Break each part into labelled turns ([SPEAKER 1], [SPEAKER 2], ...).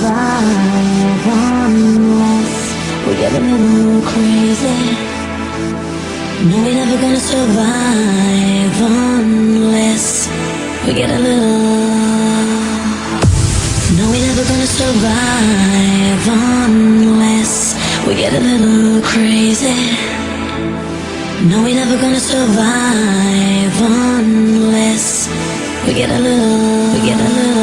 [SPEAKER 1] survive unless we get a little crazy. No, we're never gonna survive unless we get a little. No, we're never gonna survive unless we get a little crazy. No, we're never gonna survive unless we get a little, we get a little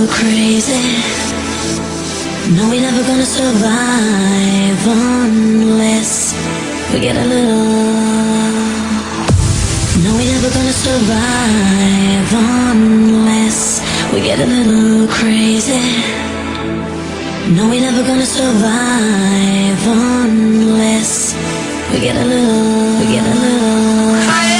[SPEAKER 1] crazy. No, we're never gonna survive unless we get a little. No, we're never gonna survive unless we get a little crazy. No, we're never gonna survive unless we get a little, we get a little crazy.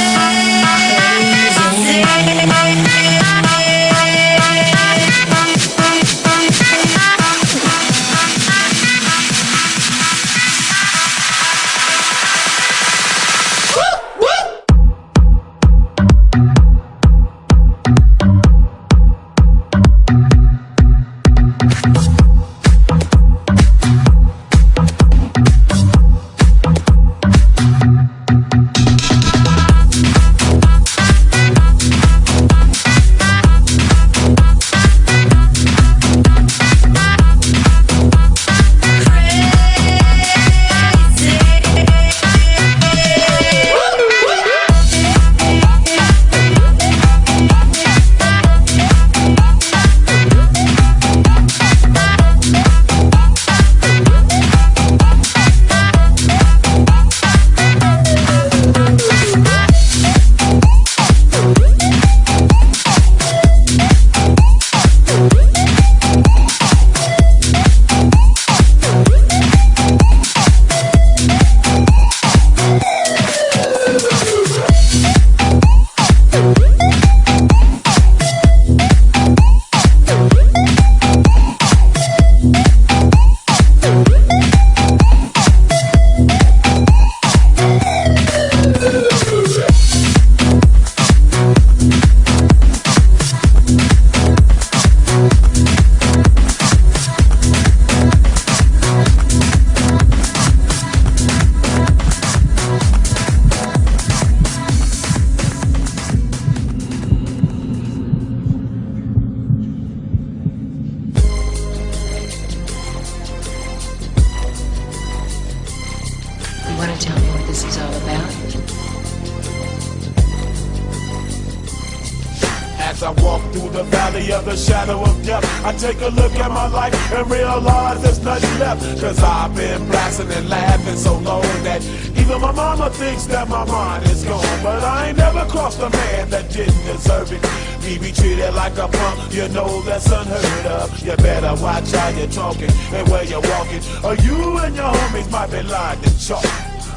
[SPEAKER 2] As I walk through the valley of the shadow of death, I take a look at my life and realize there's nothing left. Cause I've been blasting and laughing so long that even my mama thinks that my mind is gone. But I ain't never crossed a man that didn't deserve it. Me be treated like a punk, you know that's unheard of. You better watch how you're talking and where you're walking, or you and your homies might be lying to chalk.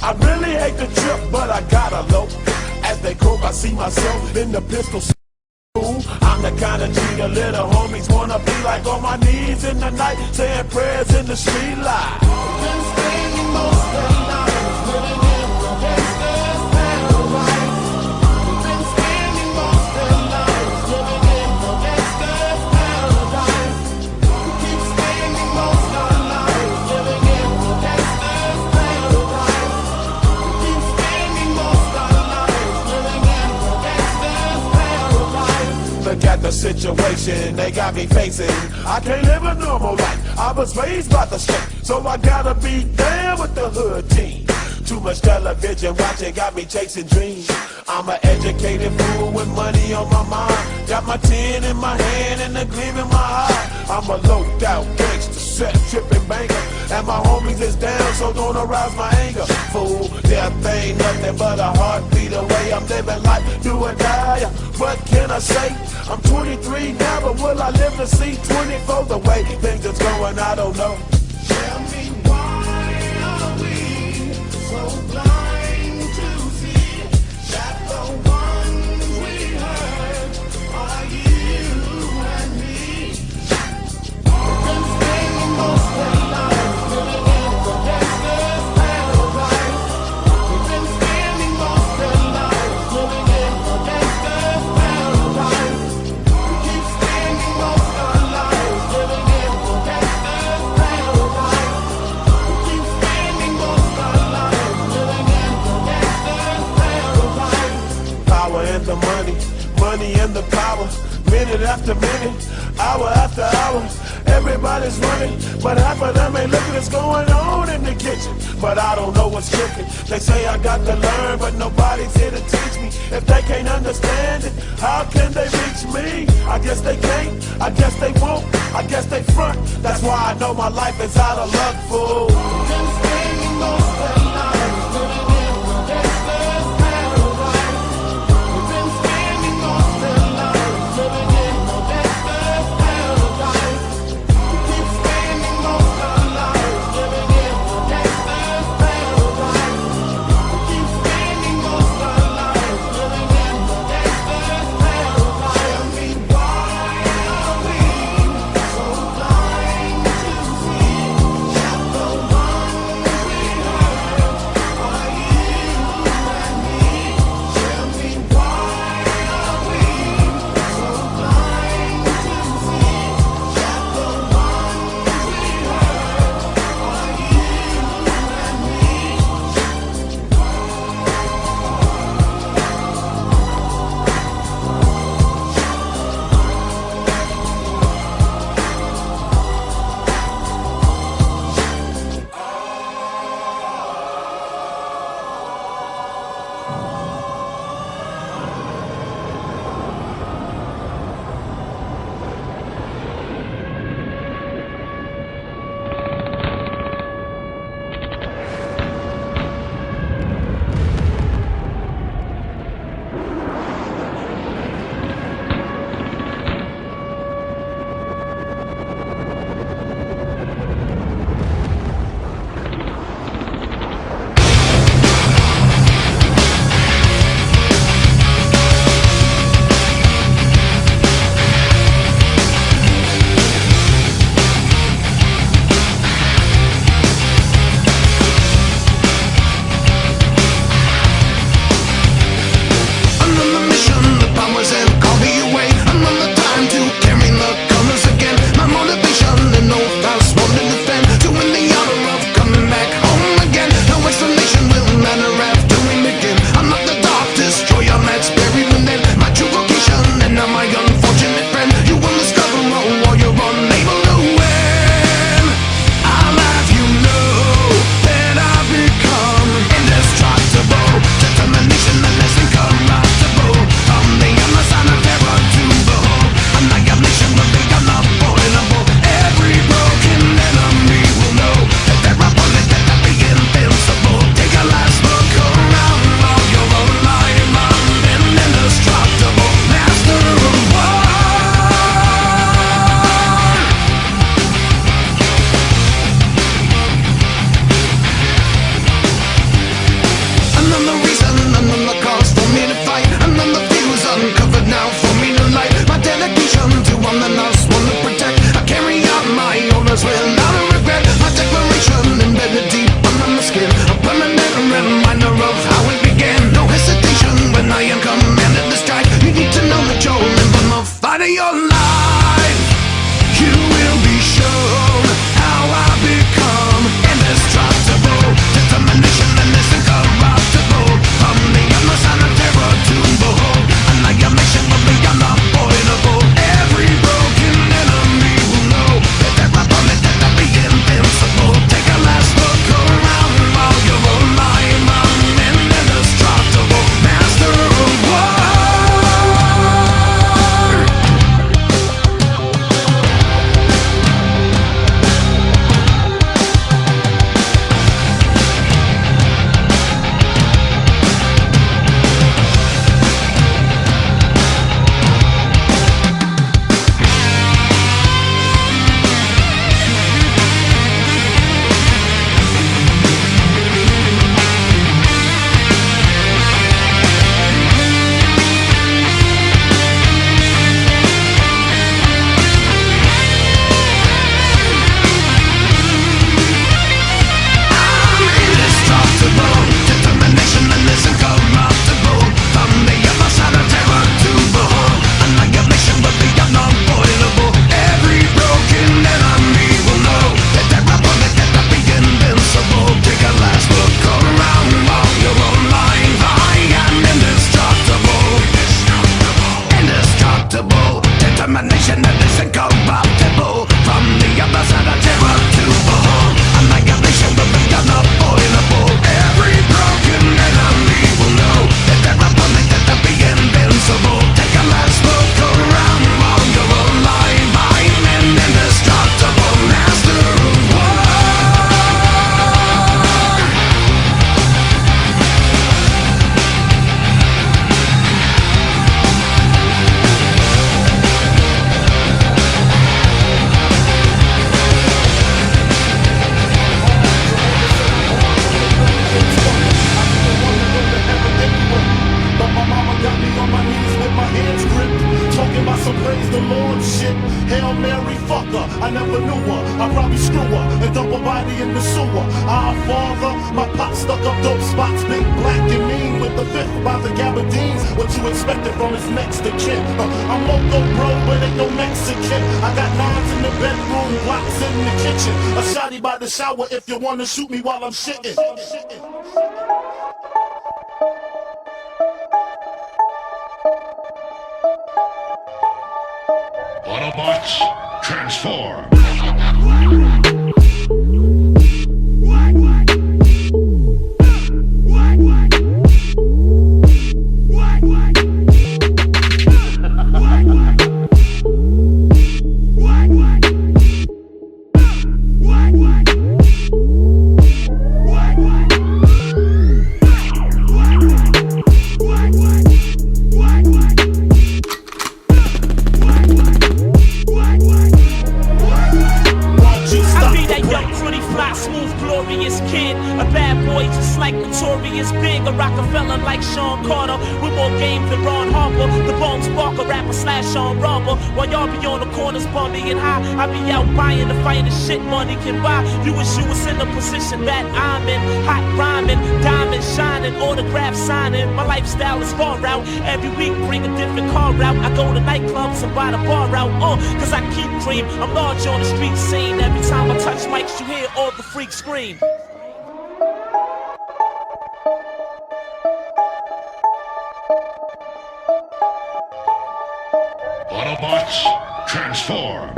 [SPEAKER 2] I really hate the trip, but I gotta low. As they croak, I see myself in the pistol. I'm the kind of G the little homies wanna be like, on my knees in the night, saying prayers in the street light. Been spending most of the night living in situation they got me facing. I can't live a normal life. I was raised by the street, so I gotta be down with the hood team. Too much television watching got me chasing dreams. I'm an educated fool with money on my mind. Got my tin in my hand and a gleam in my eye. I'm a low out gangster, set tripping banker, and my homies is down, so don't arouse my anger. Fool, death ain't nothing but a heartbeat away. I'm living life, do or die. What can I say? I'm 23 now, but will I live to see 24? The way things is going, I don't know.
[SPEAKER 3] Tell me why are we so blind to see that the ones we hurt are you and me? We've been spending most of our lives living in the gangster's paradise. We've been spending most of our lives living in the gangster's paradise. We keep spending most of our lives living in the gangster's paradise. We keep spending most of our lives living in the gangster's paradise.
[SPEAKER 2] Power and the money, money and the power. Minute after minute, hour after hour, everybody's running, but half of them ain't looking what's going on in the kitchen. But I don't know what's cooking. They say I got to learn, but nobody's here to teach me. If they can't understand it, how can they reach me? I guess they can't, I guess they won't, I guess they front. That's why I know my life is out of luck, fool.
[SPEAKER 3] We've been spending most of our lives living in the gangster's paradise. We've been spending most of our lives living in the gangster's paradise. We keep spending most of our lives living in the gangster's paradise. We keep spending most of our lives living in the gangster's paradise. Tell me why are we so blind to see that the ones we hurt are you and me? Tell me why are we so blind to see that the ones we hurt are you and me?
[SPEAKER 4] I'm on the mission, the powers and call me away. I'm on the time to carry the colors again. My motivation and no thoughts won't defend. Doing the honor of coming back home again. No explanation will matter after we begin. I'm not the dark destroyer that's buried within. My true vocation and now my unfortunate friend. You will discover a warrior unable to win. I'll have you know that I've become indestructible. Determination and less incorruptible. I'm the sign of terror to behold. Annihilation will be unavoidable. Every broken enemy will know that there are bullets that can be invincible. Take a last look around while you're alive. I'm indestructible, master of war. Another reason, another cause for me to fight. Another fuse uncovered now for me to light. My dedication to one that I want to protect. I carry out my orders without a regret. My declaration embedded deep under my skin. A permanent reminder of how it began. No hesitation when I am commanded to strike. You need to know that you're in the fight of your life. You will be shown how I become indestructible. Determination and less incorruptible. I'm the sign of terror to behold. Annihilation will be unavoidable.
[SPEAKER 3] nobody in the sewer. Our father, my pop stuck up dope spots, big black and mean with the fifth by the gabardines. What you expected from his next to kin? I'm loco, bro, but ain't no Mexican. I got nines in the bedroom, blocks in the kitchen. A shotty by the shower if you wanna shoot me while I'm shitting.
[SPEAKER 4] Autobots, transform.
[SPEAKER 5] Smooth, glorious kid, a bad boy just like Notorious Big, a Rockefeller like Sean Carter, with more game than Ron Harper, the Bones Barker rapper slash Sean Robber. While y'all be on the corners bumming and high, I be out buying the finest shit money can buy. You wish you was in the position that I'm in, hot rhyming, diamond shining, autograph signing. My lifestyle is far out, every week bring a different car out. I go to nightclubs and buy the bar out, cause I keep cream. I'm large on the street scene, every time I touch mics you hear all the freaks scream.
[SPEAKER 4] Autobots, transform.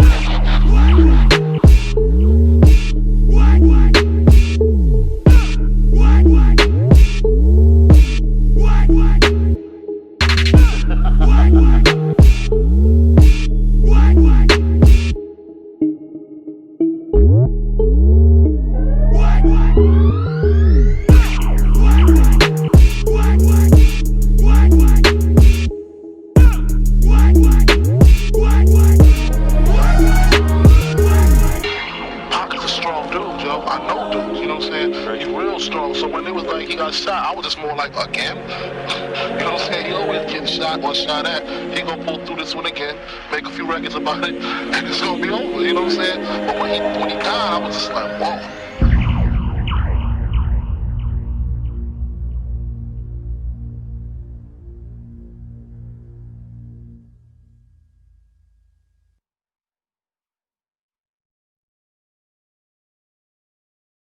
[SPEAKER 6] I know dudes, you know what I'm saying? He's real strong. So when it was like he got shot, I was just more like, again? You know what I'm saying? He always getting shot or shot at. He gonna pull through this one again, make a few records about it, and it's gonna be over, you know what I'm saying? But when he died, I was just like, whoa.